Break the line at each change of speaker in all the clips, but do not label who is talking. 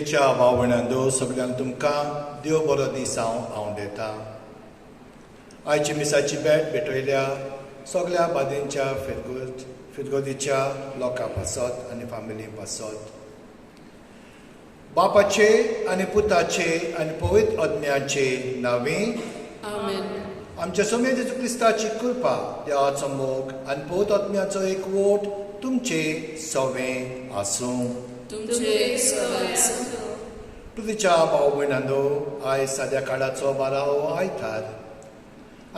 पुतीच्या भाव भयणांदो सगळ्यांक तुमकां देव बरो दीस हांव दिता. आयची मिसाची भेटयल्या सगळ्या बादेंच्या फिरगोदीच्या लोकां पासत आनी फॅमिली पासत बापाचे आनी पुताचे आनी पवित्र आत्म्याचे नांवे आमच्या सोम्या जेजू क्रिस्ताची कृपा देवाचो मोग आनी पवित्र आत्म्याचो एकवट तुमचे सवें आसूं. पुतीच्या भाव भयणांदो आयज साद्या काळाचो 12वो आयतार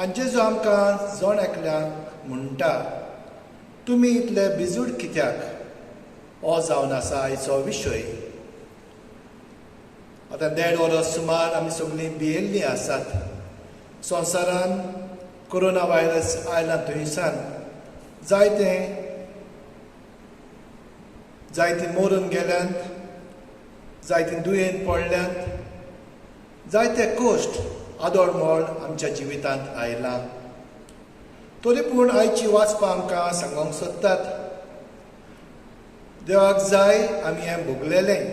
आनी जेजू आमकां जण एकल्यांक म्हणटा तुमी इतले बिजूड कित्याक हो जावन आसा आयचो विशय. आतां 1.5 वर्स सुमार आमी सगळीं भियेल्लीं आसात. संवसारान कोरोना व्हायरस आयला थंयसान जायतीं मरून गेल्यांत, जायतीं दुयेंत पडल्यांत, जायते कश्ट आदोळमोळ आमच्या जिवितांत आयलां. तरी पूण आयची वाचपां आमकां सांगूंक सोदतात देवाक जाय आमी हें भोगलेलें,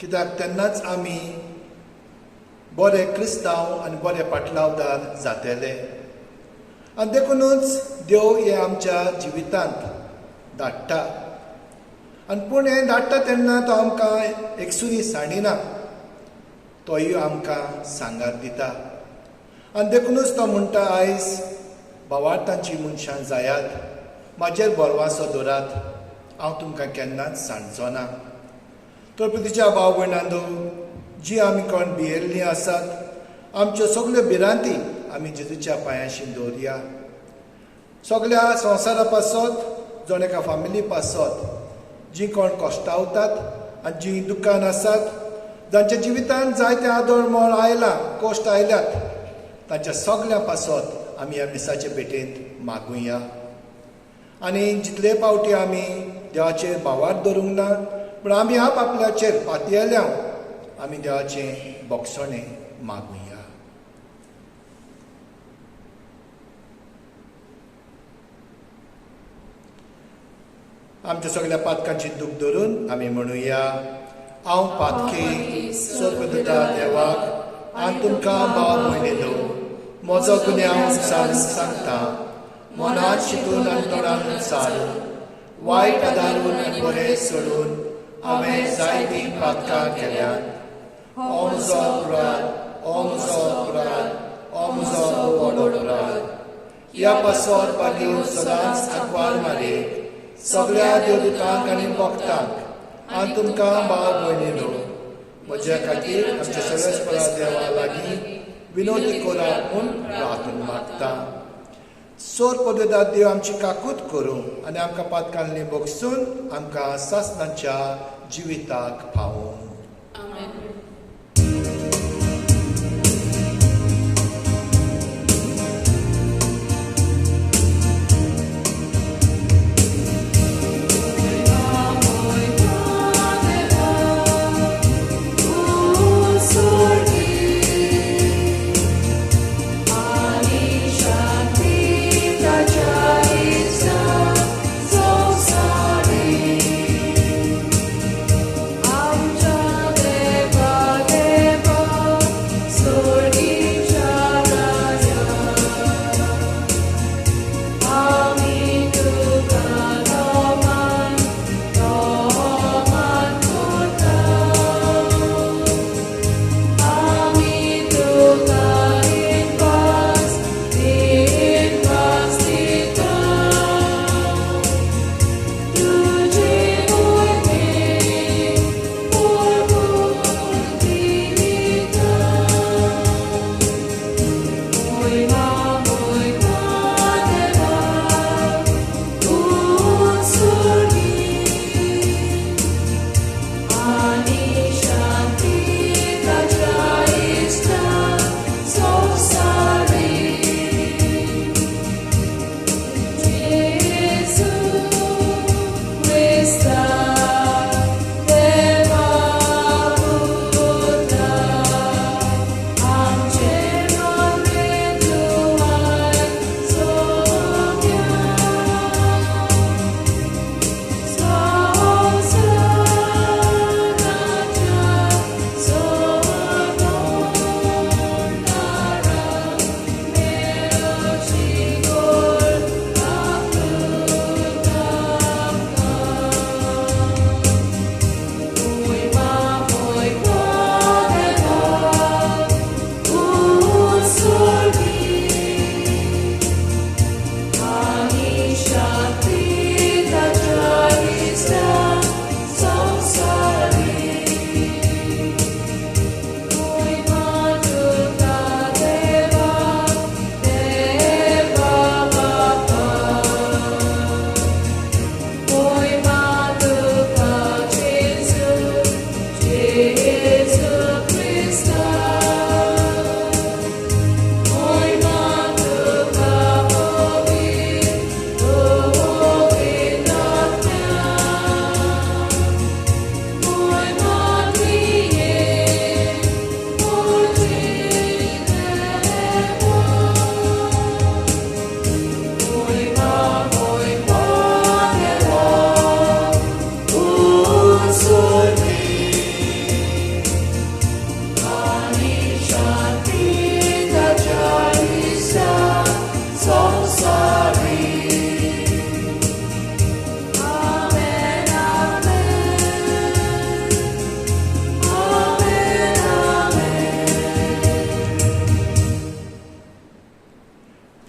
कित्याक तेन्नाच आमी बरे क्रिस्तांव आनी बरे पाटलावदार जातले. आनी देखूनच देव हें आमच्या जिवितांत धाडटा. आनी पूण हें धाडटा तेन्ना तो आमकां एकसुरी सांडिना, तोय आमकां सांगात दिता. आनी देखूनच तो म्हणटा आयज भावार्थांची मनशां जायात, म्हाजेर बोरवासो दवरात, हांव तुमकां केन्नाच सांडचो ना. तर पुतीच्या भाव भयणांदो जी आमी कोण भियेल्लीं आसात आमच्यो सगळ्यो भिरांती आमी जेजूच्या पांयाशी दवरया. सगळ्या संवसारा पासत जण एका फॅमिली पासत जीं कोण कश्टावतात आनी जीं दुखान आसात, जांच्या जिवितांत जायते आदोळमोळ आयलां, कश्ट आयल्यात, तांच्या सगळ्या पासत आमी ह्या मिसाचे भेटेंत मागुया. आनी जितले पावटी आमी देवाचेर भावार्थ धरूंक ना, पूण आमी आपल्याचेर पातयेल्या आमी देवाचें बोगसणें मागुया. आमच्या सगळ्या पातकांची दूख धरून आमी म्हणुया हांव पातकी स्वर्गदूता देवाक आनी तुमकां भाव भयणीनो म्हजो गुन्यांव विचारून सांगता, मनांत चिंतून आनी तोंडान विचारून वायट आदारून आनी बरें सोडून हांवें जायतीं पातकां केल्यात. हो म्हजो अपराध, हो म्हजो अपराध, हो म्हजो व्हड अपराध. ह्या पासत पातयो सदांच आंकवार मारीत सगळ्या देवदूतांक आनी भक्तांक आनी तुमकां भाव भयणीनो म्हज्या खातीर आमच्या सर्वेस्परा देवा लागीं विनोदी करात म्हूण प्रार्थना मागता. सोर पदवेदार देव आमची काकूत करूं आनी आमकां पातकांनी भोगसून आमकां सासणाच्या जिविताक पावूं.
I'm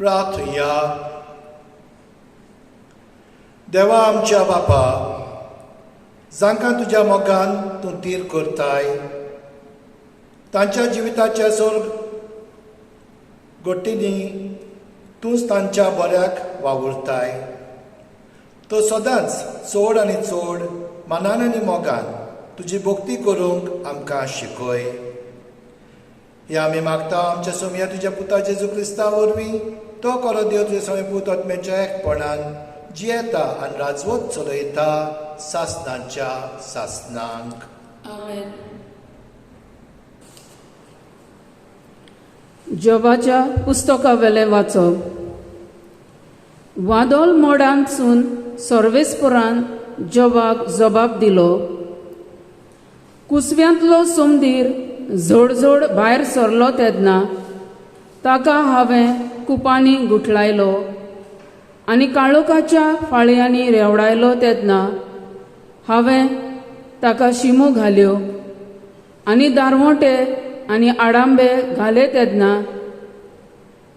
प्रार्थया. देवा आमच्या बापा, जांकां तुज्या मोगान तूं तीर करताय, तांच्या जिविताच्या सोर्ग गोट्टींनी तूंच तांच्या बऱ्याक वावुरताय. तो सदांच चड आनी चड मनान आनी मोगान तुजी भक्ती करूंक आमकां शिकय. हे आमी मागता आमच्या सोमया तुज्या पुता जेजू क्रिस्ता वरवीं. तो करो देव तुजे सगळे पूत आत्म्याच्या एकपणान जियेता आनी राजवत चलयता सासणांच्या सासणांक.
आमेन. जोबाच्या पुस्तका वेले वाचप. वादोल मोडांतसून सर्वेस्परान जोबाक जबाब दिलो. कुसव्यांतलो सोमदीर झोड भायर सरलो तेन्ना ताका हांवें कुपांनी गुठलायलो आनी काळोखाच्या फाळयांनी रेवडायलो तेन्ना हांवें ताका शिमो घाल्यो आनी दारवोटे आनी आडांबे घाले तेन्ना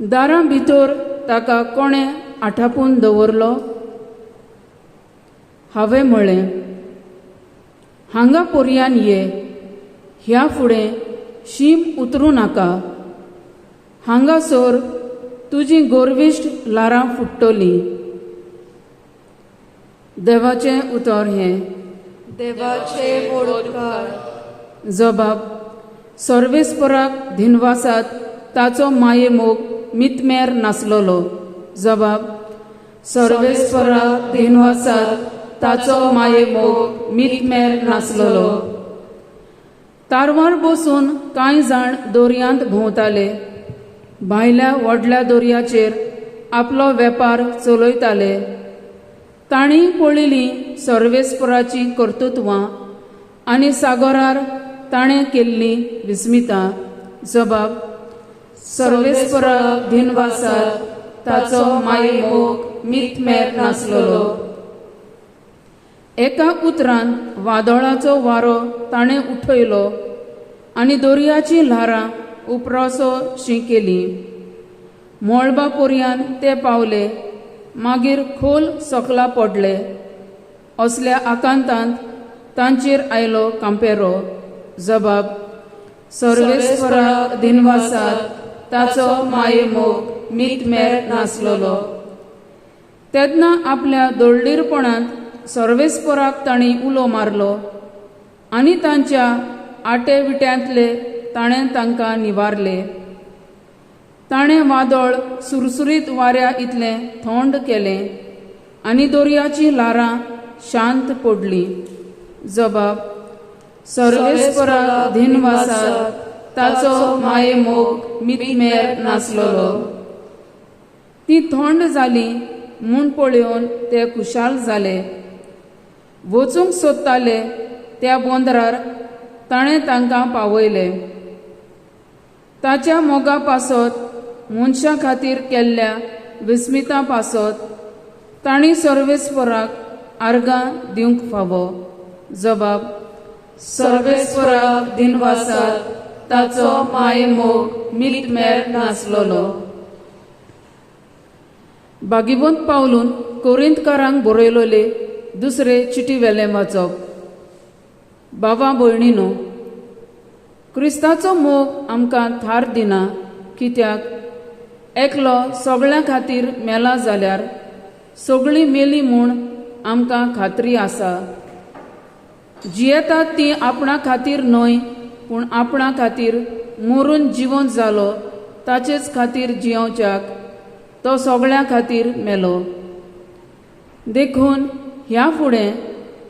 दारां भितर ताका कोणें आठापून दवरलो. हांवें म्हळें, हांगा पर्यान ये, ह्या फुडें शीम उतरूं नाका. हांगासर तुजी गोरविश्ट लारां फुट्टलीं. देवाचें उतर हें.
देवाचे मोडकार.
जबाब. सर्वेस्पराक दिनवासात ताचो माये मोग मितमेर नासलोलो. जबाब. सर्वेस्पराक दिनवासात ताचो माये मोग मितमेर नासलोलो. तारवार बसून कांय जाण दोरयांत भोंवताले. भायल्या व्हडल्या दोरयाचेर आपलो वेपार चलयताले. तांणी पळयलीं सर्वेस्पराची कर्तुत्वां आनी सागरार ताणें केल्लीं विस्मितां. जबाब. सर्वेस्पराक दिनवासात ताचो माये मोग मितमेर नासलोलो. एका उतरान वादळाचो वारो ताणें उठयलो आनी दोरयाची ल्हारां उपरासो शी केली. मोळबा पर्यान ते पावले, मागीर खोल सकला पडले. असल्या आकांतांत तांचेर आयलो कांपेरो. जबाब. सर्वेस्पराक दिनवासात ताचो माये मोग मितमेर नासलोलो. तेन्ना आपल्या दोळ्ळीरपणांत सर्वेस्पराक तांणी उलो मारलो आनी तांच्या आटे विट्यांतले ताणें तांकां निवारले. ताणें वादळ सुरसुरीत वाऱ्या इतलें थंड केलें आनी दोरयाची ल्हारां शांत पडलीं. जबाब. सर्वेस्पराक दिनवासात ताचो माये मोग मितमेर नासलोलो. ती थंड जाली म्हूण पळयोवन ते खुशाल जाले. वचूंक सोदताले त्या बोंदरार ताणें तांकां पावयले. ताच्या मोगा पासत मनशां खातीर केल्ल्या विस्मितां पासत तांणी सर्वेस्पराक आर्गां दिवंक फावो. जबाब. सर्वेस्पराक दिनवासात ताचो माये मोग मितमेर नासलोलो. बागीवंत पावलून कोरिंतकारांक बरयलोले दुसरे चिटी वेलें वाचप. बाबा भयणीनो, क्रिस्ताचो मोग आमकां थार दिना, कित्याक एकलो सगळ्यां खातीर मेला जाल्यार सगळीं मेली म्हूण आमकां खात्री आसा. जियेतात ती आपणा खातीर न्हय, पूण आपणा खातीर मरून जिवंत जालो ताचेच खातीर जियोवच्याक तो सगळ्यां खातीर मेलो. देखून ह्या फुडें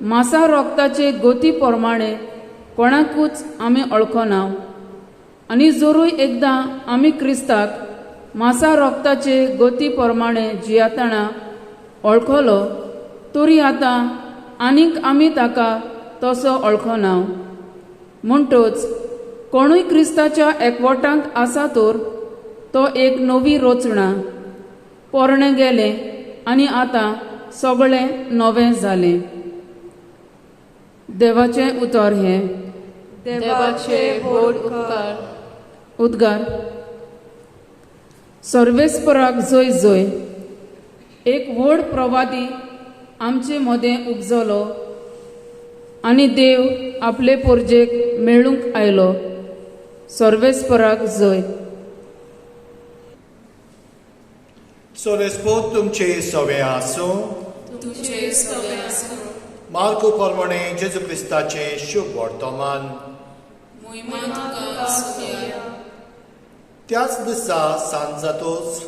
मासा रोगताचे गोती प्रमाणे कोणाकूच आमी अळखना. आनी जरूय एकदां आमी क्रिस्ताक मासा रोगताचे गोती प्रमाणे जियेतना अळखलो, तरी आतां आनीक आमी ताका तसो अळखना. म्हणटच कोणूय क्रिस्ताच्या एकवटांत आसा तर तो एक नवी रचना. पोरणें गेलें आनी आतां सगळें नवें जालें. देवाचें उतर हें.
देवाचे व्हड उपकार.
उद्गार. सर्वेस्पराक जय जय. एक व्हड प्रवादी आमचे मदें उपजलो आनी देव आपले पोरजेक मेळूंक आयलो. सर्वेस्पराक जय.
सोरेस्पोत तुमचे सवे आसूं. मार्को प्रमाणे जेजू क्रिस्ताचे शुभ वर्तमान. त्याच दिसा सांज जातोच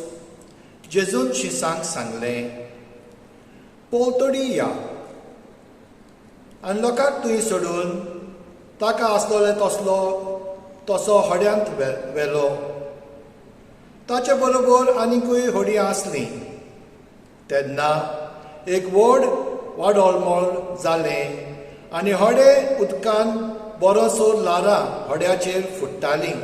जेजून शिसांक सांगलें, पोवतोडी या आनी लोकांक थंय सोडून ताका आसलोले तसो होड्यांत व्हेलो. ताचे बरोबर आनीकूय होडी आसलीं. तेन्ना एक व्हड वाडोळमोळ जालें आनी होडे उदकान बरोसो लारां होड्याचेर फुट्टालीं.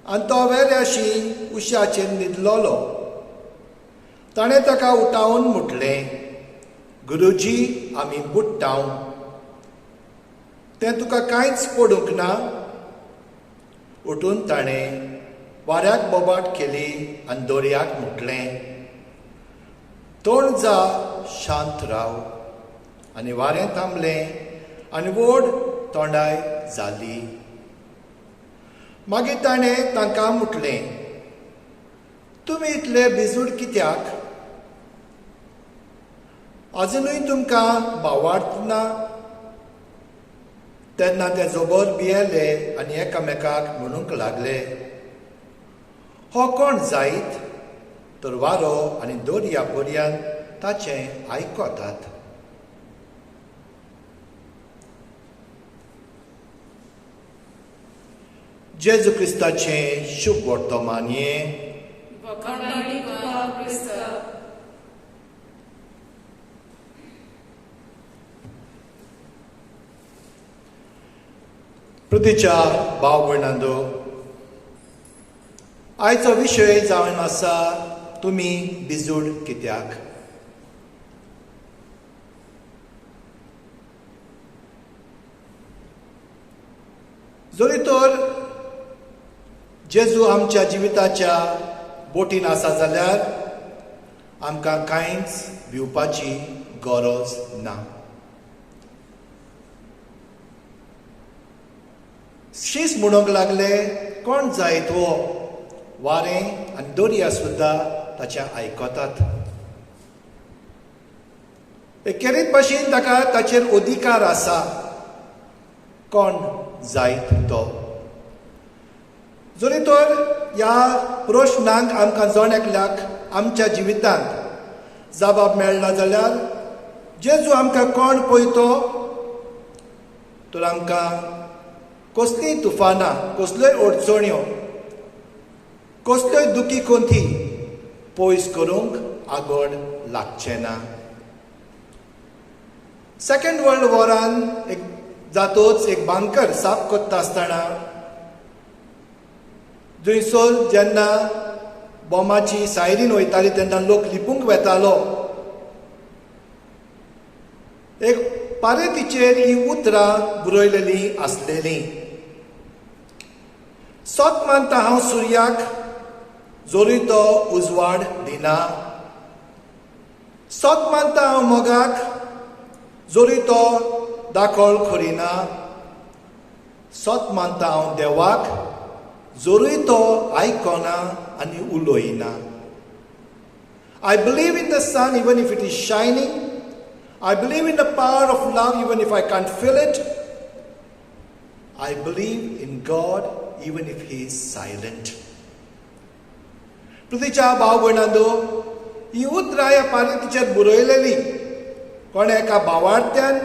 आनी तो वेऱ्याशी उश्याचेर न्हिदलोलो. ताणें ताका उठावन म्हटलें, गुरुजी, आमी बुडटाव. तें तुका कांयच पडूंक ना? उठून ताणें वाऱ्याक बोबाट केली आनी दर्याक म्हटलें, तोंड जा, शांत राव. आनी वारें थांबलें आनी व्हड तोंडाय जाली. मागीर ताणें तांकां म्हटलें, तुमी इतले भिजूड कित्याक? अजुनूय तुमकां भावार्थना? तेन्ना ते जोबोर भियेले आनी एकामेकाक म्हणूंक लागले, हो कोण जायत? तर वारो आनी दर्या पर्यंत ताचें आयकतात. जेजू क्रिस्ताचें शुभ वर्तमान हें. प्रतीच्या भाव भयणांदो, आयचो विशय जावन आसा, तुमी भिजूड कित्याक? जरी तर जेजू आमच्या जिविताच्या बोटीन आसा जाल्यार आमकां कांयच भिवपाची गरज ना. शीस म्हणूंक लागले, कोण जायत वो? वारें आनी दर्या सुद्दां ताच्या आयकतात. एकेरीत भाशेन ताका ताचेर अधिकार आसा. कोण जायत तो? जरी तर ह्या प्रश्नांक आमकां जण एकल्याक आमच्या जिवितांत जबाब मेळना जाल्यार जेजू आमकां कोण पळयतो? तर आमकां कसलीय तुफानां, कसल्योय अडचण्यो, कसल्योय दुखी कोंथी पयस करूंक आगोड लागचें ना. सेकंड वर्ल्ड वॉरान जातूच एक बांकर साफ करता आसतना थंयसर जेन्ना बॉम्बाची सायरीन वयताली तेन्ना लोक लिपूंक वेतालो. एक पारेतीचेर ही उतरां बरयलेलीं आसलेलीं. सोत मानता हांव सुर्याक, जोरी तो उजवाड दिना. सोत मानता हांव मोगाक, जोरी तो दाखोळ करिना. सोत मानता हांव देवाक, जोरूय तो आयकना आनी उलोयना. I believe in the sun even if it is shining. I believe in the power of love even if I can't feel it. I believe in God even if he is silent. पृथ्वीच्या भाव भयणांदो, ही उतरां ह्या पारेतीचेर बरयलेली कोणे एका भावार्थ्यान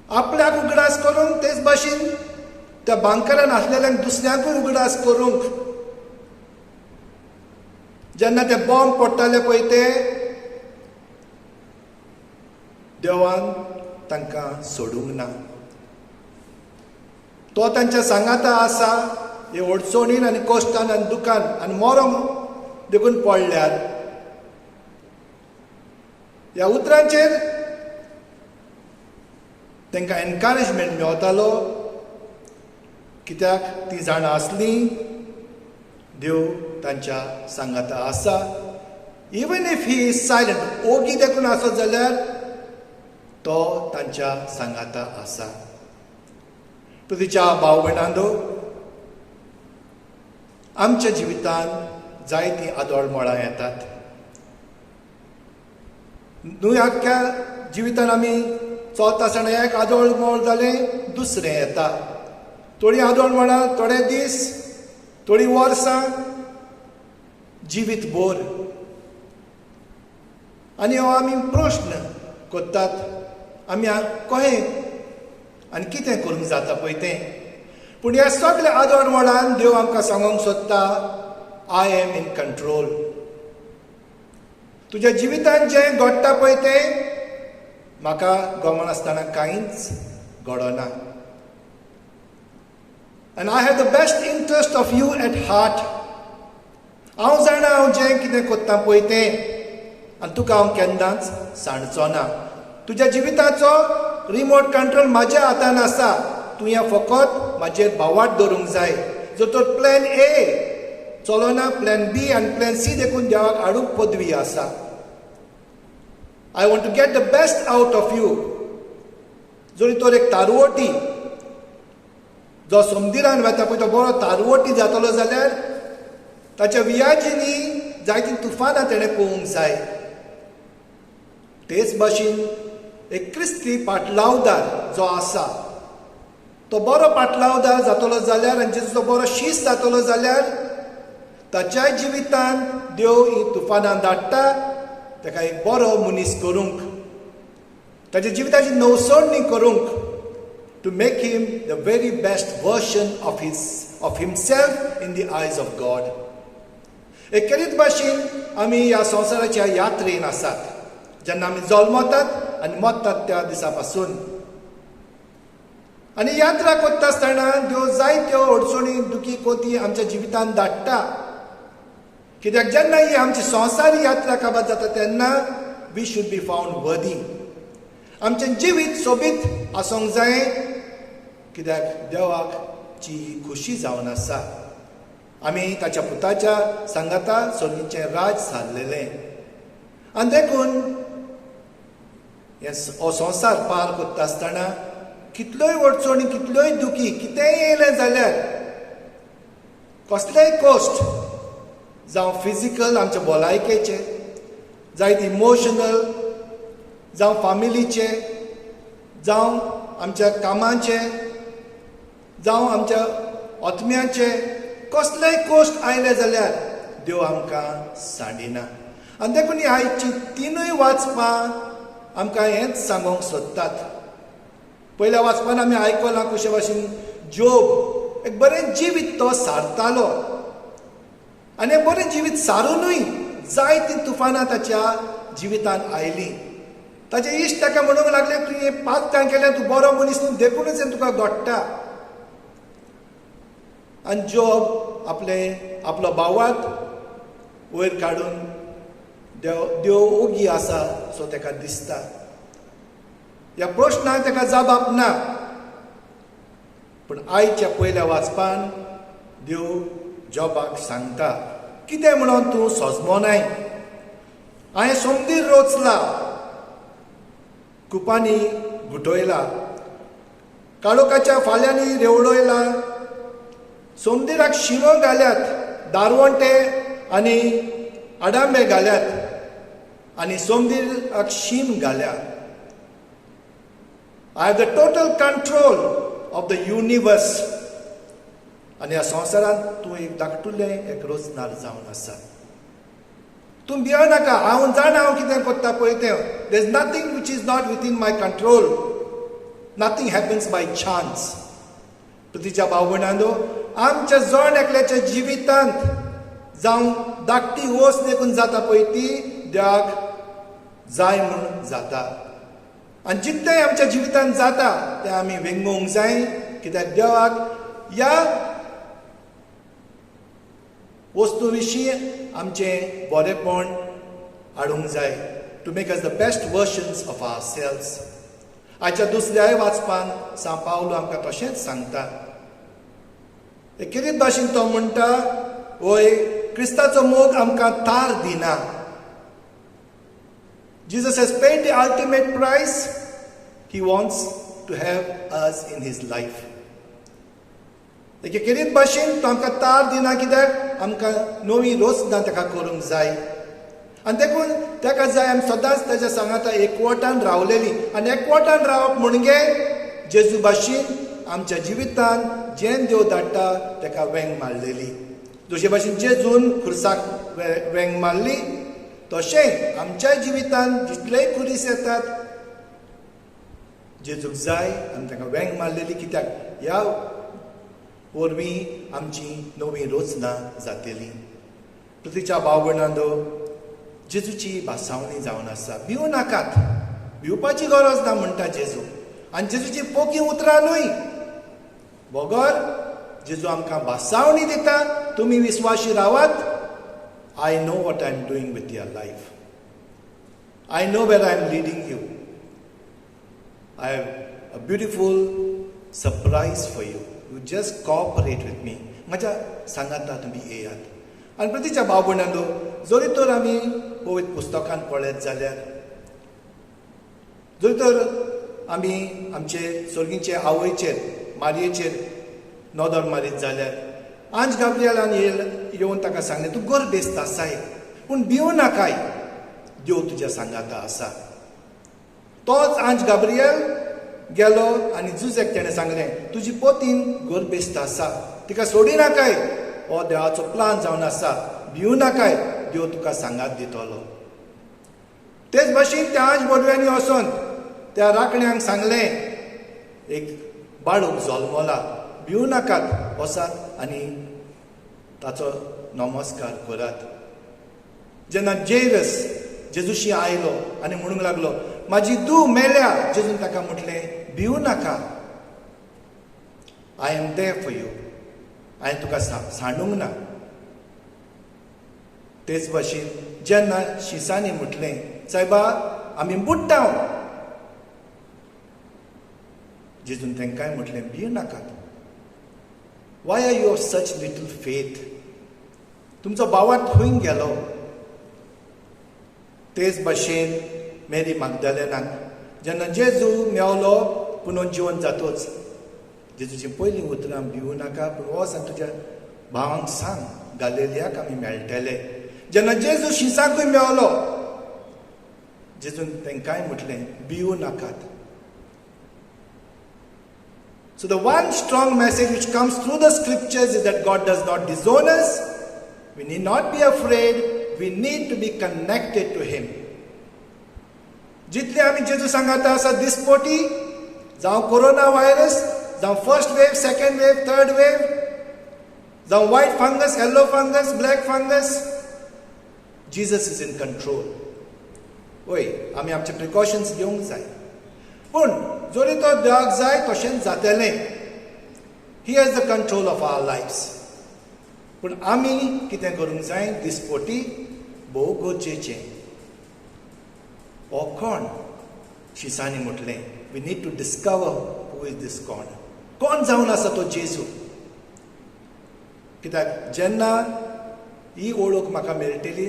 आपल्याक उगडास करूंक, तेच भाशेन त्या बांकरान आसलेल्यांक दुसऱ्यांकूय उगडास करूंक. जेन्ना ते बॉम्ब पडटाले पळय ते देवान तांकां सोडूंक ना. तो तांच्या सांगाता आसा. हे अडचणीन आनी कश्टान आनी दुखान आनी मरण देखून पडल्यार ह्या उतरांचेर तांकां एनकरेजमेंट मेळटालो. कित्याक तीं जाणां आसलीं देव तांच्या सांगाता आसा. Even if he is silent, ओगी देखून आसत जाल्यार तो तांच्या सांगाता आसा. तुझ्या भाव भयणांदो, आमच्या जिवितांत जायतीं आदोळमोळां येतात. न्हू आख्ख्या जिवितांत आमी चलता आसतना एक आदोळमोळ जालें, दुसरें येता. थोडीं आदोळमोळां थोडे दीस, थोडीं वर्सां, जिवीत भर. आनी हो आमी प्रश्न करतात, आमी कहें आनी कितें करूंक जाता पळय तें. पूण ह्या सगळ्या आदोळमोळान देव आमकां सांगूंक सोदता, आय एम इन कंट्रोल. तुज्या जिवितांत जें घडटा पळय तें म्हाका गमन आसतना कांयच घडना. And I have the best interest of you at heart. हांव जाणा हांव जें कितें कोत्ता पळय तें, आनी तुका हांव केन्नाच सांडचो ना. तुज्या जिविताचो रिमोट कंट्रोल म्हाज्या हातान आसा. तुवें फकत म्हाजेर भावार्थ दवरूंक जाय. जर तर प्लॅन ए चलना, प्लॅन बी आनी प्लॅन सी देखून देवाक हाडूंक पदवी आसा. I want to get the best out of you. जरी तर एक तारवटी जो समुद्रान वता पळय तो बरो तारवटी जातलो जाल्यार ताच्या वियाजींनी जायतीं तुफानां तेणें पळोवंक जाय. तेच भाशेन एक क्रिस्ती पाटलावदार जो आसा तो बरो पाटलावदार जातलो जाल्यार आनी जेजूचो बरो शीस जातलो जाल्यार ताच्याय जिवितांत देव ही तुफानां धाडटा ताका एक बरो मनीस करूंक, ताच्या जिविताची नवसोडणी करूंक, to make him the very best version of himself in the eyes of God. एक करीत भाशेन आमी ह्या संवसाराच्या यात्रेन आसात. जेन्ना आमी जल्मतात आनी मरतात त्या दिसा पासून. आनी यात्रा करता आसतना देव जायत्यो अडचणी, दुखी कोती आमच्या जिवितांत धाडटा. कित्याक जेन्ना ही आमची संवसारी यात्रा काबार जाता तेन्ना वी शूड बी फावंड वर्दी. आमचें जिवीत सोबीत आसूंक जाय, कित्याक देवाक ची खुशी जावन आसा. आमी ताच्या पुताच्या सांगाता सोनीचें राज सारलेलें. आनी देखून हो संवसार पार करता आसतना कितल्योय अडचणी, कितल्योय दुखी, कितेंय येयलें जाल्यार, कसलेय कॉस्ट, जावं फिजिकल आमच्या भलायकेचे, जायत इमोशनल, जावं फामिलीचे, जावं आमच्या कामाचे, जावं आमच्या आत्म्याचे, कसलेय कॉस्ट आयले जाल्यार देव आमकां सांडिना. आनी देखून आयची तिनूय वाचपां आमकां हेंच सांगूंक सोदतात. पयल्या वाचपान आमी आयकलां कशे भाशेन जोब एक बरें जिवीत तो सारतालो. आनी हें बरें जिवीत सारूनय जायतीं तुफानां ताच्या जिवितांत आयलीं. ताचे इश्ट ताका म्हणूंक लागले, तुवें पाप कांय केलें, तूं बरो मनीस न्हू, देखूनच हें तुका घडटा. आनी जॉब आपलो भावार्थ वयर काडून देव ओगी आसा सो ताका दिसता. ह्या प्रश्नाक ताका जबाब ना. पूण आयच्या पयल्या वाचपान देव जॉबाक सांगता, कितें म्हणून तूं सोजमोनाय? हांवें सोमदीर रोचला, कुपांनी गुटोयला, काळोखाच्या फाल्यांनी रेवडोयला, सोमदिराक शिरो घाल्यात, दारवंटे आनी आडांबे घाल्यात, आनी सोमदिराक शीम घाल्या. I have the total control of the universe. आनी ह्या संवसारांत तूं एक धाकटुलें एक रोजनार जावन आसा. तूं भियो नाका, हांव जाणा हांव कितें करता पळय तें. There is nothing which is not within my control. Nothing happens by chance. तुज्या भाव भयणांनो, आमच्या जण एकल्याच्या जिवितांत जावं धाकटी वोस देखून जाता पळय ती देवाक जाय म्हूण जाता. आनी जितलेंय आमच्या जिवितांत जाता तें आमी वेंगोवंक जाय, कित्याक देवाक ह्या वस्तू विशीं आमचें बरेंपण हाडूंक जाय, to make us the best versions of our selves. आयच्या दुसऱ्याय वाचपान सांपावलो आमकां तशेंच सांगता. कितें भाशेन तो म्हणटा, वय क्रिस्ताचो मोग आमकां तार दिना. Jesus has paid the ultimate price. He wants to have us in his life. एकेरीत भाशेन तो आमकां तार दिना कित्याक आमकां नवी रोसदां ताका करूंक जाय. आनी देखून ताका जाय आमी सदांच ताच्या सांगाता एकवटान रावलेली. आनी एकवटान रावप म्हणजे जेजू भाशेन आमच्या जिवितान जें देव धाडटा ताका वेंग मारलेली. जशे भाशेन जेजून खुर्साक वेंग मारली तशें आमच्या जिवितान जितलेय खुरीस येतात जेजूक जाय आनी ताका वेंग मारलेली. कित्याक ह्या वरवीं आमची नवी रोचना जातली. पृथ्वीच्या भाव भयणांनो, जेजूची भासावणी जावन आसा. भिवू नाकात, भिवपाची गरज ना म्हणटा जेजू. आनी जेजूची पोकी उतरांनूय बगर जेजू आमकां भासावणी दिता, तुमी विस्वाशी रावात. I know what I'm doing with your life. I know where I'm leading you. I have a beautiful surprise for you. You just cooperate with me. म्हज्या सांगाता तुमी येयात. आनी पृथ्वीच्या भाव भयणांनो, जरी तर आमी पवित्र पुस्तकांत पळयत जाल्यार, जरी तर आमी आमचे सर्गीचे आवयचेर मारयेचेर नदर मारीत जाल्यार आंज गाब्रिएलान येवन ताका सांगलें, तूं गर्बेस्त आसाय पूण भिवू नाकाय, देव तुज्या सांगाता आसा. तोच आंज गाब्रिएल गेलो आनी जुजेक तेणें सांगलें, तुजी पोतीन गर्बेस्त आसा, तिका सोडी नाकाय, हो देवाचो प्लान जावन आसा, भिवू नाकाय, देव तुका सांगात दितलो. तेच भाशेन त्या आंज बोडव्यांनी वचोन त्या राखण्यांक सांगलें, एक बाळूक जल्मला, भिवू नाकात, वचात आनी ताचो नमस्कार करात. जेन्ना जेरस जेजूशी आयलो आनी म्हणूंक लागलो, म्हाजी धूव मेल्या, जेजून ताका म्हटलें, भिवू नाका, I am there for you, हांवें तुका सांडूंक ना. तेच भाशेन जेन्ना शिसांनी म्हटलें, सायबा आमी बुडटा, जेजून तांकांय म्हटलें, भिवू नाकात. Why are you of such little faith? तुमचो भावात खंय गेलो? तेच भाशेन मेरी मागदलेनाक जेन्ना जेजू मेवलो पुनून जिवन जातोच जेजूची पयलीं उतरां, भिवू नाका, पूण वच आनी तुज्या भावांक सांग, गालिलियाक आमी मेळटले. जेन्ना जेजू शिसांकूय मेवलो, जेजून तांकांय म्हटलें, भिवू नाकात. So the one strong message which comes through the scriptures is that God does not disown us. We need not be afraid. We need to be connected to Him. जितले आमी जेजू सांगाता आसा दिसपोटी, जावं कोरोना व्हायरस, जावं first wave, second wave, third wave, जावं white fungus, yellow fungus, black fungus, Jesus is in control. ओय, आमी आमचे प्रिकॉशन्स घेवंक जाय. पूण जरी तो देवाक जाय तशें जातलें. He has the control of our lifes. पूण आमी कितें करूंक जाय दिसपोटी, भोव गरजेचें. हो कोण? शिसांनी म्हटलें, we need to discover who is this कोण. कोण जावन आसा तो जेजू? कित्याक जेन्ना ही ओळख म्हाका मेळटली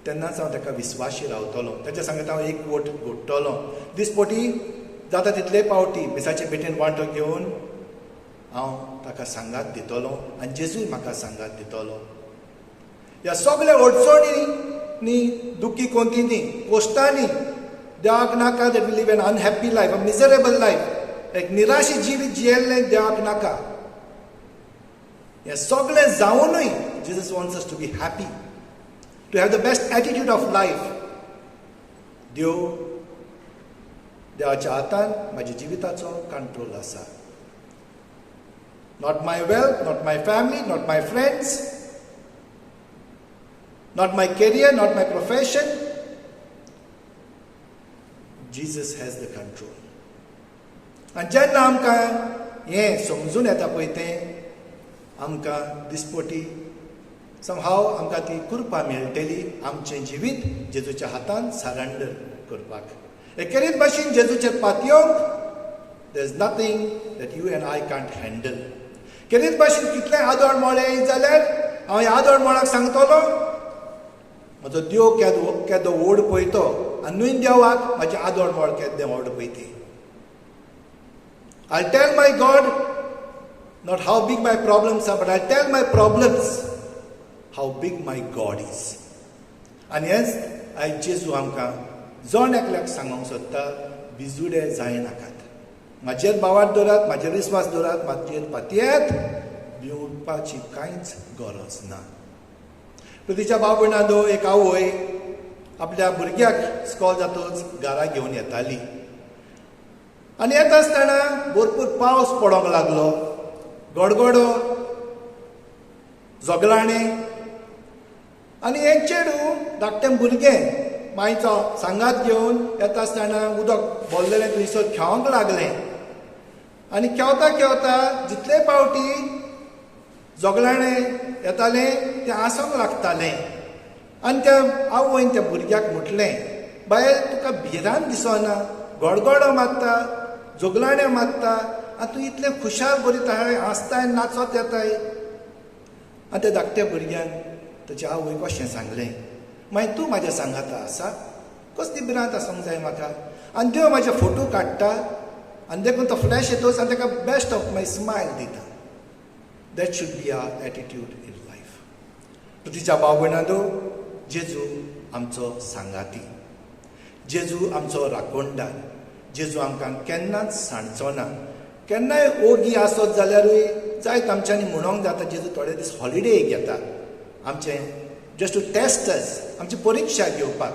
तेन्नाच हांव ताका विस्वाशी रावतलो. ताच्या सांगता हांव एक वोट घोट्टलो. दिसपोटी जाता तितले पावटी मिसाचे पेटेन वांटो घेवन हांव ताका सांगात दितलो आनी जेजूय म्हाका सांगात दितलो. ह्या सगळ्या अडचणींनी, दुखी कोंतींनी, कोश्टांनी देवाक नाका that we live an unhappy life, a miserable life, एक निराशी जिवीत जियेल्लें देवाक नाका. हें सगळें जावनूय Jesus wants us to be happy, to have the best attitude of life. देवाच्या हातान म्हाज्या जिविताचो कंट्रोल आसा. Not my wealth, not my family, not my friends, not my career, not my profession. Jesus has the control. आनी जेन्ना आमकां हें समजून येता पळय तें, आमकां दिसपोटी somehow आमकां ती कृपा मेळटली आमचें जिवीत जेजूच्या हातान सरेंडर करपाक. एकेरीत भाशेन जेजूचेर पातयोवंक, there is nothing that you and I can't handle. केरीत भाशेन कितलें आदोळ मोळे जाल्यार हांव ह्या दोडमोळाक सांगतलो म्हजो देव केदो ओड पळयतो आनी नुयन देवाक म्हाजे आदोडमोळ केदें ओड पळयती. I'll tell my God not how big my problems are, but I'll tell my problems how big my God is. आनी हेंच आयज जेजू आमकां जण एकल्याक सांगूंक सोदता, बिजुडे जायनाकात. म्हाजेर बावाट दवरात, म्हाजेर विस्वास दवरात, म्हाजेर पातयेत, भिवपाची कांयच गरज ना. पृथ्वीच्या भाव भयणांनो, एक आवय आपल्या भुरग्याक स्कॉल जातूच घरा घेवन येताली. आनी येता आसतना भरपूर पावस पडोंक लागलो, गडगडो, झगडाणें. आनी एक चेडूं धाकटें भुरगें मायचो सांगात घेवन येता आसतना उदक भरलेलें थंयसर खेळोंक लागलें. आनी खेळटा खेळटा जितले फावटी झगडाणें येतालें तें आसोंक लागतालें. आनी त्या आवयन त्या भुरग्याक म्हटलें, बायल तुका भिरांत दिसना, गडगडो मारता, झगडाणें मारता, आनी तूं इतलें खुशाल बरी हांसताय नाचत येताय. आनी त्या धाकट्या भुरग्यान ताच्या आवयक अशें सांगलें, मागीर तूं म्हाज्या सांगाता आसा, कसली भिरांत आसूंक जाय म्हाका. आनी देव म्हाजे फोटो काडटा आनी देखून तो फ्लॅश येतोच आनी ताका बेस्ट ऑफ माय स्मायल दिता. That should be our attitude in life. पृथ्वीच्या भाव भयणांनो, जेजू आमचो सांगाती, जेजू आमचो राखणदार, जेजू आमकां केन्नाच सांडचो ना. केन्नाय ओगी आसत जाल्यारूय जायत आमच्यांनी म्हणोंक जाता जेजू थोडे दीस हॉलिडेक येता आमचें जस्ट टू टेस्ट अस, आमची परीक्षा घेवपाक.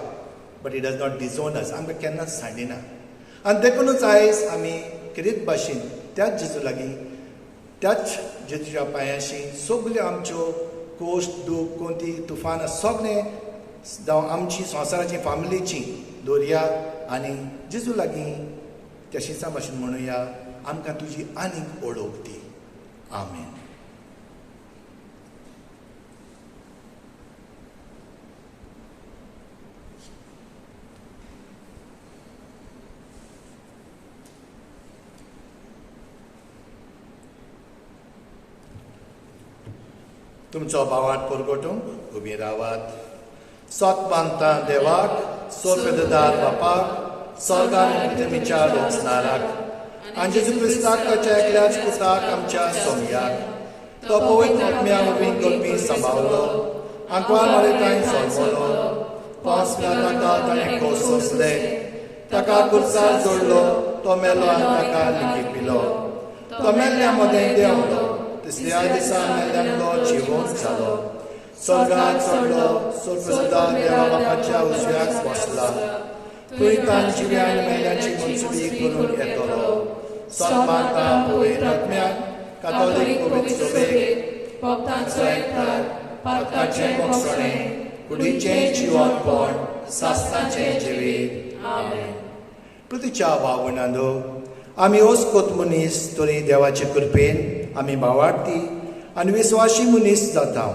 बट इट डज नॉट डिसोन अस, आमकां केन्नाच सांडिना. आनी देखूनच आयज आमी कितेंच भाशेन त्याच जेजू लागीं, त्याच जेजूच्या पांयाशी सगल्यो आमच्यो कोश्ट, दूख, कोंती, तुफानां सगळें जावं आमची संवसाराची फामिलीची दवरया आनी जेजू लागीं त्या भाशेन म्हणुया, आमकां तुजी आनीक ओळख दी. आमेन. तुमचो बावाट परगटूंक उबी रावात. सोत मानता देवाक, सोपेदार बापाक, स्वर्गान पृथ्वीच्या लोकस्नाराक, आनी जेजू क्रिस्ताक ताच्या एकल्याच पुताक आमच्या सोमयाक, तो पवित्र आत्म्या वरवीं करपी सांबाळलो, आंकवार मारितांय सोडमलो, पांच ताका ताणें खोस सोंसले, ताका कुर्सार जोडलो, तो मेलो आनी ताका लिखिपिलो, तो मेल्ल्या मदें देंवलो, तिसऱ्या दिसा मेल्ल्यांलो जिवंत जालो, स्वर्गांत चडलो, सुद्दां देवा बापाच्या उजव्याक बसला, थंय ताण जिव्या आनी मेल्ल्यांची मनसुबी करून येतलो. सन्मानता पवित्र आत्म्याक, कातोलीक पवित्र सभेक, भक्तांचो एकठांय, पातकाचें मोगसाणें, कुडीचें जिवनपण, सासणाचें जिवीत. आमेन. पृथ्वीच्या भाव भयणांनो, आमी ओस्कोत मनीस तरी देवाचे कृपेन आमी भावार्थी आनी विस्वासी मनीस जाता.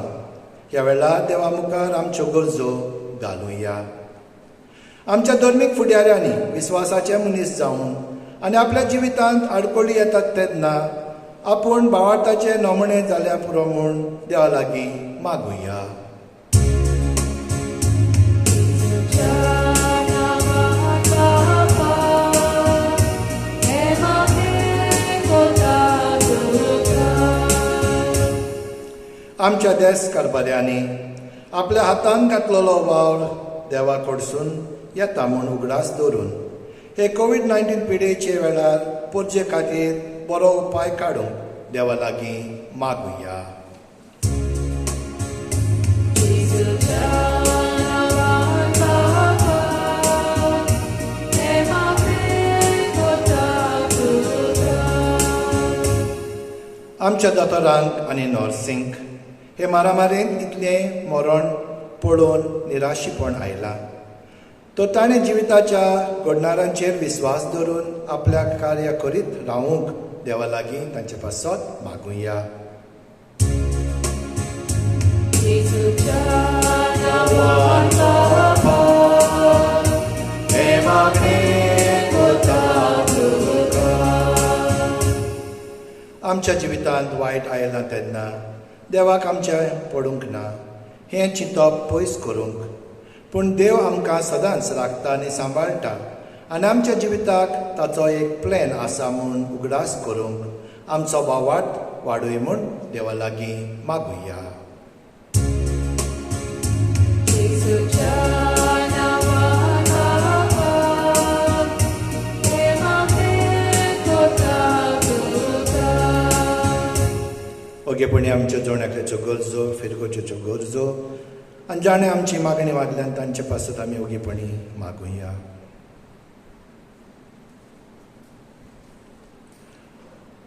ह्या वेळार देवा मुखार आमच्यो गरजो घालुया. आमच्या धर्मीक फुडाऱ्यांनी विस्वासाचे मनीस जावन आनी आपल्या जिवितांत आडकोळी येतात तेन्ना आपूण भावार्थाचे नमणे जाल्या पुरो म्हूण देवा लागीं मागुया. आमच्या देश कारभाऱ्यांनी आपल्या हातान घातलेलो वावर देवा कडसून येता म्हूण उगडास दवरून हे कोविड-19 पिडेचे वेळार परजे खातीर बरो उपाय काडूंक देवा लागीं मागुया. आमच्या दोतोरांक आनी नर्सींक हे मारामारेंत इतलें मरण पळोवन निराशीपण आयलां. तो ताणें जिविताच्या घडणाऱ्यांचेर विस्वास दवरून आपल्याक कार्य करीत रावूंक देवा लागीं तांचे पासत मागुया. आमच्या जिवितांत वायट आयलां तेन्ना देवाक आमचें पडूंक ना, हें चिंतप पयस करूंक. पूण देव आमकां सदांच राखता आनी सांबाळटा आनी आमच्या जिविताक ताचो एक प्लॅन आसा म्हूण उगडास करूंक आमचो वावाट वाडूय म्हूण देवा लागीं मागुया. ओगेपणी आमच्यो जोण्याकल्याच्यो गरजो, फिरगोच्यो गरजो आनी जाणें आमची मागणी वागल्यान तांचे पासत आमी ओगेपणी मागुया.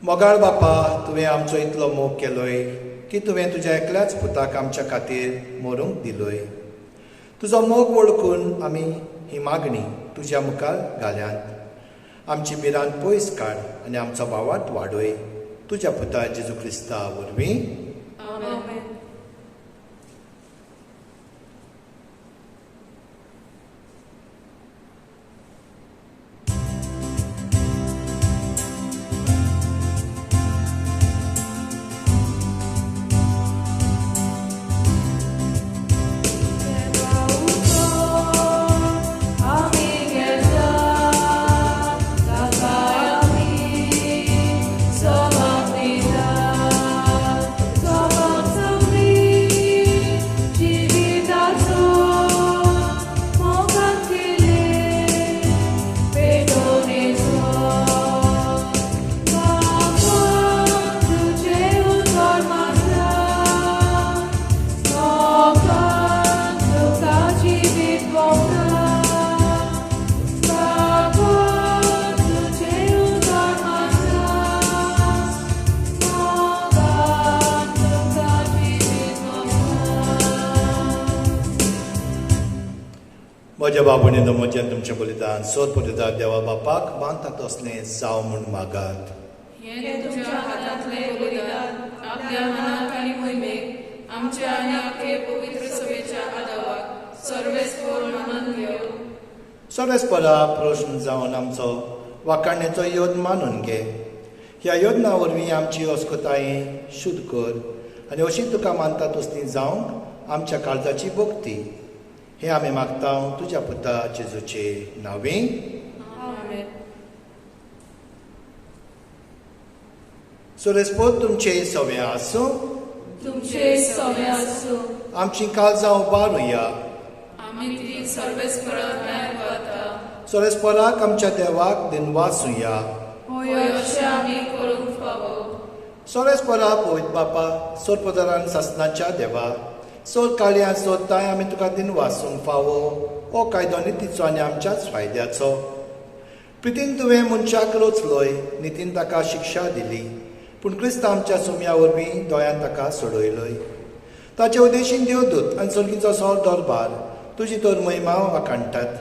मोगाळ बापा, तुवें आमचो इतलो मोग केलोय की तुवें तुज्या एकल्याच पुताक आमच्या खातीर मरूंक दिलोय. तुजो मोग वळखून आमी ही मागणी तुज्या मुखार घाल्यांत. आमची बिरान पयस काड आनी आमचो वावाट वाडय तुज्या पुता जेजू क्रिस्ता वरवीं.
आमेन.
म्हज्या बाबूने नमोच्यान तुमचें बलिदान सोद बलिदान देवा बापाक मानता तसलें जावं म्हूण मागात.
हें तुमच्या हातांतलें बलिदान आपल्या मनाक आनी मोहिमेक आमच्या आनी आख्खे पवित्र सभेच्या आदाराक सर्वेस्पर मानून घेव.
सर्वेस्परा प्रश्न जावन आमचो वाखाणणेचो योद मानून घे. ह्या योजना वरवीं आमची अस्कोताय शुद्ध कर आनी अशी तुका मानता तसलीं जावंक आमच्या काळजाची भक्ती. हें आमी मागता तुज्या पुता जेजूचे नांवीं.
आमेन.
सुरेस्पोद तुमचे सवे आसूं.
तुमचे सवे आसूं.
आमची काळजां उबारुया.
आमी ती सर्वेस्पराक न्याय करता.
सुरेस्पराक आमच्या देवाक दिनवासुया.
होय अशें आमी करूंक फावो.
सुरेस्परा पवित्र बापा, सोरपदारान सासणाच्या देवा, सोर काळया सोदताय आमी तुका दिन वासूंक फावो हो कायदो नितीचो आनी आमच्याच फायद्याचो. प्रितीन तुवें मनशाक रचलोय, नितीन ताका शिक्षा दिली, पूण क्रिस्त आमच्या सुम्या वरवीं दोळ्यान ताका सोडयलोय. ताचे उदेशीन देवदूत आनी सर्गीचो सौर दरबार तुजी तर महिमा वाखाणटात.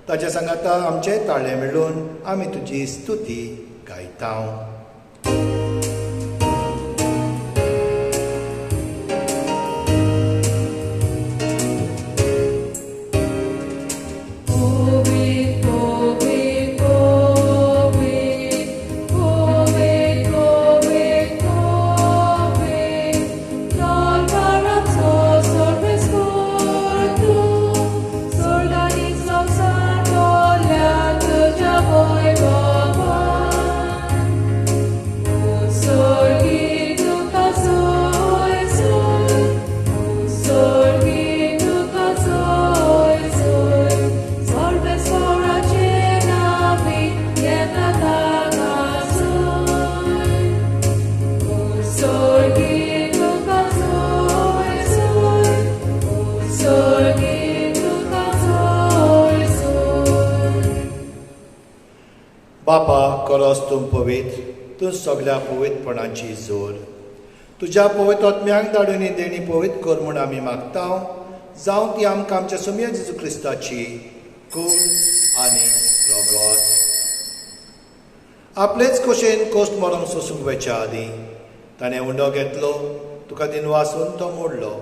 ताच्या सांगाता आमचे ताळे मेळून आमी तुजी स्तुती गायता. बापा, करोस तूं पवित्र, तूं सगळ्या पवित्रपणाची जोर. तुज्या पवित्र आत्म्याक धाडून ही देणी पवित्र कर म्हूण आमी मागता. जावं ती आमकां आमच्या सुम्या जेजू क्रिस्ताची कूड आनी रगत. आपलेच कशेन कोस्ट मरण सोसूंक वयच्या आदीं ताणें उंडो घेतलो, तुका दिन वासून तो मोडलो.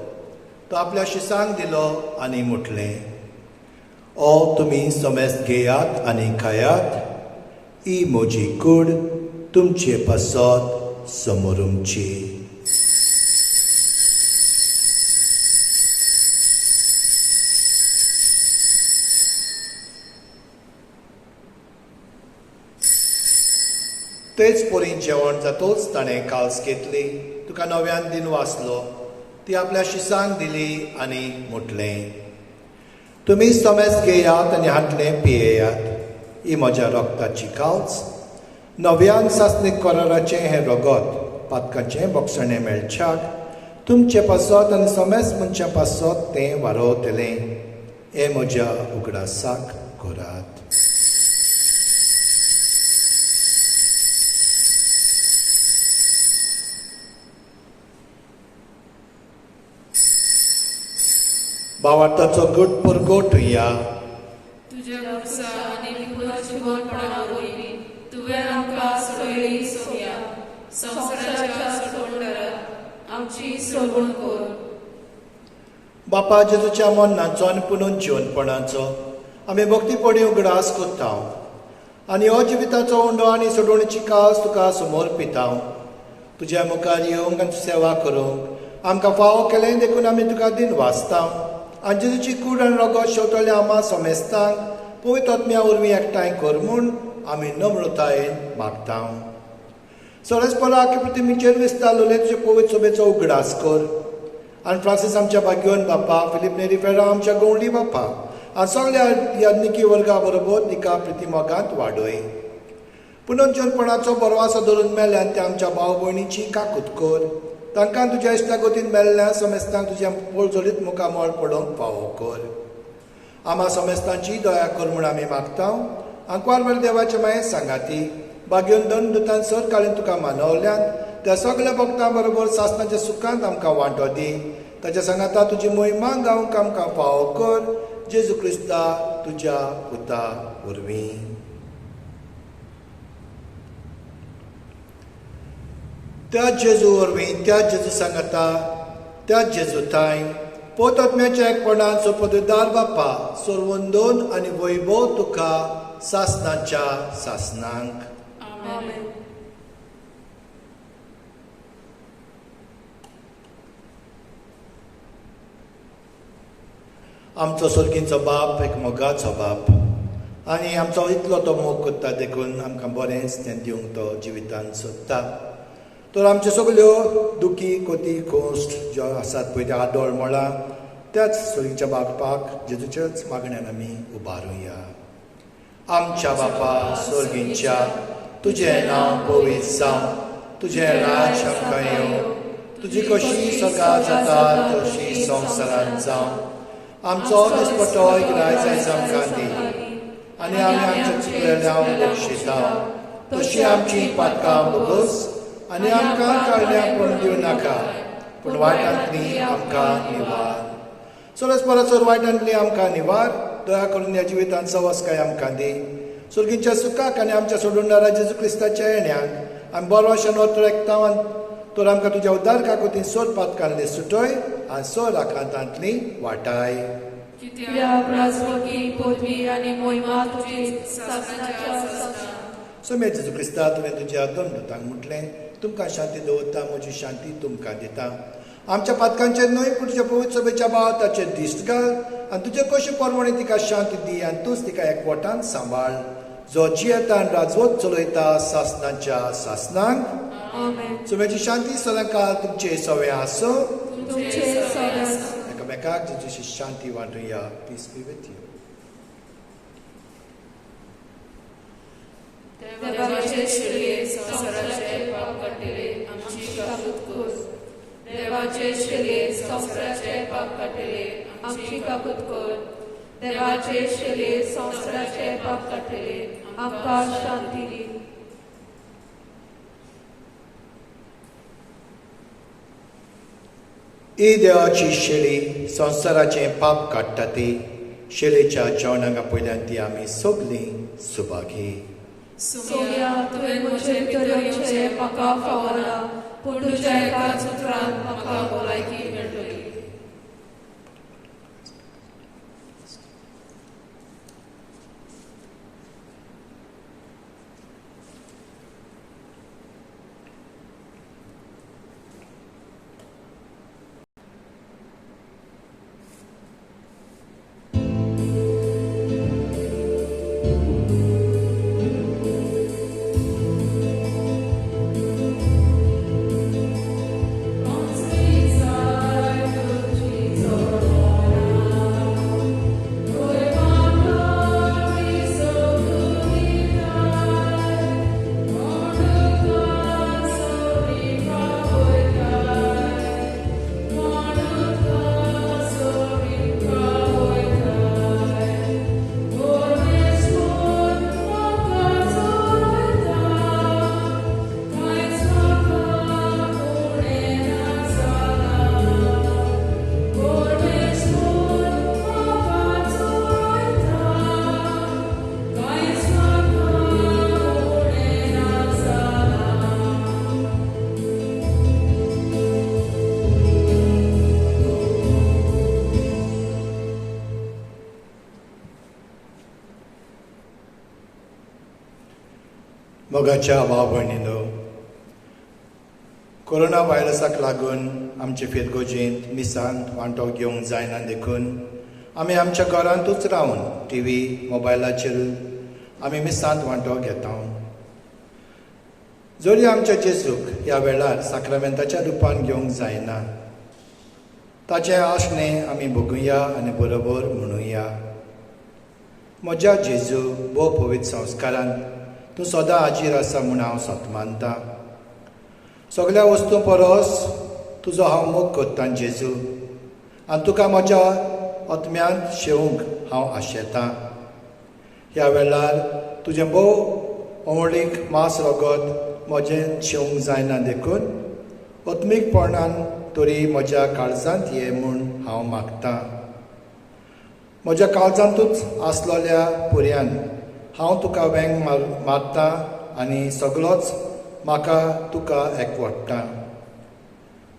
तो आपल्या शिसांक दिलो आनी म्हटलें, ओ तुमी समेस्त घेयात आनी खायात, ही म्हजी कूड तुमचे पासत समोरूंची. तेच पोरी जेवण जातूच ताणें काल्स घेतली, तुका नव्यान दिन वाचलो, ती आपल्या शिसांक दिली आनी म्हटलें, तुमी सोमेस घेयात आनी हातलें पियेयात, ही म्हज्या रोगताची काल्स, नव्यान सासणीक कराराचें हें रगत पातकाचें बोगसणें मेळच्याक तुमचे पासत आनी सोमेस मनशा पासत तें वारोवतलें, हें म्हज्या उगडासाक करात. भावार्थाचो गुट घोटुया.
तुझ्या खुसा आनी विपुला जीवनपणा वरवीं तुवें आमकां सगळी सोया संवसाराच्या सोडवणारात आमची सोडवण कर.
बापा जेजूच्या मरणाचो आनी पुनून जिवनपणाचो आमी भक्तीपणी उगडास कोत्ता आनी हो जिविताचो उंडो आनी सोडवणेची कास तुका समोर पितां. तुज्या मुखार येवंक आनी सेवा करूंक आमकां फावो केलें देखून आमी तुका दिन वाचता आनी जेजूची कूड आनी रगत शेवटले आमा सोमेस्तांक पवित्र आत्म्या वरवीं एकठांय कर म्हूण आमी नम्रतायेन मागता. सरस्पराक पृथ्वीचेर विस्तारलोले तुजे पवित्र सभेचो उगडास कर आनी फ्रांसीस आमच्या भाग्यवन बापा, फिलीप नेरी फेरा आमच्या गवळी बापा आनी सगळ्या याज्ञिकी वर्गा बरोबर तिका प्रितीमोगांत वाडय. पुनर्जन्मपणाचो बरो आसा धरून मेल्यान त्या आमच्या भाव भयणीची काकूत कर. तांकां तुज्या इश्टागतीन मेल्ल्या समेस्तांक तुज्या पळजोडीत मुखामोळ पडोवंक फावो कर. आमा समेस्तांची दया कर म्हूण आमी मागता आनी क्वारबल देवाचे माये सांगाती भाग्यवन दंडुतान सर काळीन तुका मानवल्यान त्या सगळ्या भक्तां बरोबर सासणाच्या सुखांत आमकां वांटो दी. ताच्या सांगाता तुजी मोहिमा गावंक आमकां फावो कर. जेजू क्रिस्ता तुज्या पुता वरवीं. त्या जेजू वरवीं, त्या जेजू सांगाता, त्या जेजूताय पोतात्म्याच्या एकपणान सोपददार बापा सोरवंदोन आनी वैभव तुका सासणाच्या सासणांक.
आमेन.
आमचो सर्गींचो बाप एक मोगाचो बाप आनी आमचो इतलो तो मोग करता देखून आमकां बरेंच तें दिवंक तो जिवितांत सोदता. तर आमच्यो सगल्यो दुखी कोती कोश्ट ज्यो आसात पळय त्या आदोळ मोळा त्याच सर्गीच्या बापाक जेजूच्याच मागण्यान आमी उबारुया. आमच्या बापा सर्गींच्या तुजें नांव पवित्र जावं, तुजें राज आमकां येवं, तुजी कशी सकाळ जाता तशी संवसारांत जावं. आमचो दिसपटो आयज आयज आमकां दी आनी आमी आमच्या चुकलेल्यांक बक्षिता तशी आमची पातकां बगस आनी आमकां कारण्याक पडून दिवं नाका पूण वायटांतली आमकां निवार. सरस्पराचोर वायटांतली आमकां निवार. दया करून ह्या जिवितांत सवस्काय आमकां दी. सुर्गीच्या सुखाक आनी आमच्या सोडूनणारा जेजू क्रिस्ताच्या येण्याक आमी बरो अशें नोत्र एकता तर आमकां तुज्या उद्दार काकुतीन सोर पातकांतली सुटय आनी सोर आकांतांतली वाटाय.
कित्याक राजवटी पदवी आनी मोहिमा तुजी सासणाच्या आसता.
समे जेजू क्रिस्ता तुवें तुज्या दंडुतांक म्हटलें, तुमकां शांती दवरता, म्हजी शांती तुमकां दिता. आमच्या पातकांचेर न्हय पूण तुज्या पवित्र सभेच्या बावताचेर दिश्ट घाल आनी तुजे कशे परवणी तिका शांती दी आनी तूंच तिका एकवटान सांबाळ. जो जियेता आनी राजवट चलयता सासणाच्या सासणांक.
आमेन.
सुमेची शांती सदांकाळ तुमचे सवे आसो.
तुमचे सगळे आसो.
एकामेकाक जेजूची शांती वांटुया. Peace be with you.
देवाचे शिलये संवसाराचे पाप काटिले आमची काकूत कर. देवाचे शिलये संवसाराचे पाप काटिले आमची काकूत कर. देवाचे शिलये संवसाराचे पाप काटिले आमकां शांती दी.
ही देवाची शेळी संवसाराचें पाप काडटा ती शेळेच्या जेवणाक पयल्यान ती आमी सगलीं सुभागी.
सोम्या तुवें म्हजे भितरचे म्हाका फावला पूण तुज्या एकाच उतरान म्हाका भलायकी मेळटली.
मोगाच्या भाव भयणीनो, कोरोना व्हायरसाक लागून आमचे फेरगोजेंत मिसांत वांटो घेवंक जायना देखून आमी आमच्या घरांतूच रावन टीव्ही मोबायलाचेर आमी मिसांत वांटो घेता. जरी आमच्या जेजूक ह्या वेळार साक्रामेंताच्या रुपान घेवंक जायना, ताचें आसणें आमी भोगुया आनी बरोबर म्हणुया. म्हज्या जेजू, भोव पवित्र संस्कारान तूं सदां हाजीर आसा म्हूण हांव सत मानतां. सगळ्या वस्तू परस तुजो हांव मोग करतां जेजू, आनी तुका म्हज्या आत्म्यांत शेवंक हांव आशेतां. ह्या वेळार तुजें भोव अवळीक मांस रगत म्हजें शेवंक जायना देखून आत्मीकपणान तरी म्हज्या काळजांत ये म्हूण हांव मागतां. म्हज्या काळजांतूच आसलोल्या पुर्यान हांव तुका वेंग मारतां आनी सगळोच म्हाका तुका एकवटटा.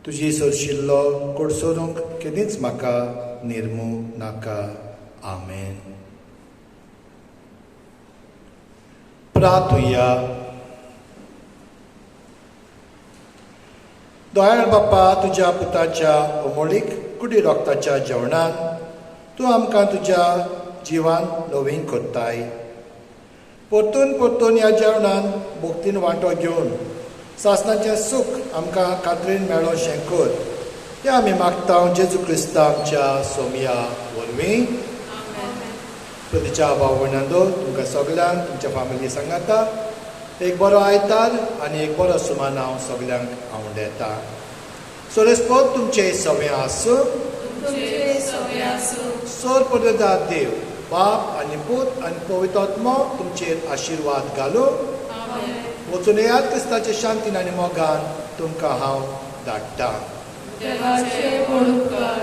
तुजी सरशिल्लो कोडसोरूंक केदींच म्हाका निर्मू नाका. आमेन. प्रार्थुया. दयाळ बाप्पा, तुज्या पुताच्या अमोलीक कुडी रोगताच्या जेवणान तूं आमकां तुज्या जिवान नवीन करताय. परतून परतून ह्या जेवणान भोगतीन वांटो घेवन सासणाचें सूख आमकां खात्रीन मेळोशें कर. हें आमी मागता जेजू क्रिस्ता आमच्या सोमया वरवीं. प्रतीच्या भाव भयणांनो, तुमकां सगळ्यांक तुमच्या फॅमिली सांगाता एक बरो आयतार आनी एक बरो सुमान हांव सगळ्यांक आवडयता. सोरेस्पोत तुमचे सवें आसूं. सोर पददार देव, बाप आनी पूत आनी पवित्र आत्मा तुमचेर आशिर्वाद घालूं. वचून येयात क्रिस्ताचे शांतीन आनी मोगान तुमकां हांव धाडटां.
देवाचे उपकार